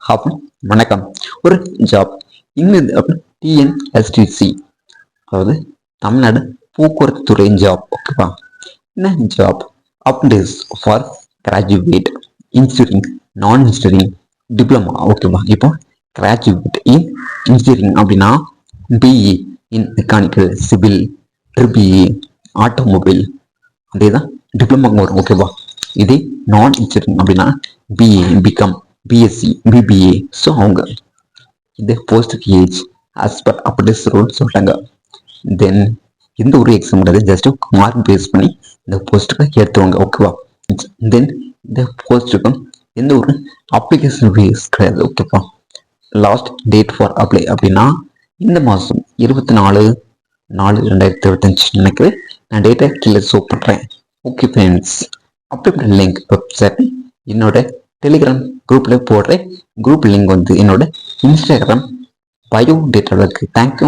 வணக்கம். ஒரு ஜாப் இங்க டிஎன்எஸ்டிசி, அதாவது தமிழ்நாடு போக்குவரத்து துறை ஜாப். ஓகேவா? என்ன ஜாப்? அப்டிஸ் for graduate engineering, non engineering, diploma. ஓகேவா? இப்போ கிராஜுவேட் இன் இன்ஜினியரிங் அப்படின்னா BE in mechanical, civil, triple E, automobile, அதே தான் டிப்ளமாக்கு வரும். ஓகேவா? இதே நான் இன்ஜினியரிங் அப்படின்னா BA, BCom, BSc, BBA. So அவங்க இந்த போஸ்ட்டுக்கு ஏஜ் ஆஸ் பர் அப்படி சொல்லிட்டாங்க. தென் எந்த ஒரு எக்ஸாம் கிடையாது, ஜஸ்ட் மார்க் பேஸ் பண்ணி இந்த போஸ்ட்டுக்கு எடுத்துவாங்க. ஓகேவா? தென் இந்த போஸ்ட்டுக்கு எந்த ஒரு அப்ளிகேஷன் ஃபீஸ் கிடையாது. ஓகேவா? லாஸ்ட் டேட் ஃபார் அப்ளை அப்படின்னா இந்த மாதம் 24/4/2025 நினைக்கிறேன். நான் டேட்டை கீழே ஷோ பண்ணுறேன். ஓகே ஃப்ரெண்ட்ஸ், அப்ளை பண்ண லிங்க் வெப்சைட் என்னோட டெலிகிராம் குரூப்பில் போடுறேன். குரூப் லிங்க் வந்து என்னோட இன்ஸ்டாகிராம் பயோ டேட்டாவில் இருக்குது. தேங்க்யூ.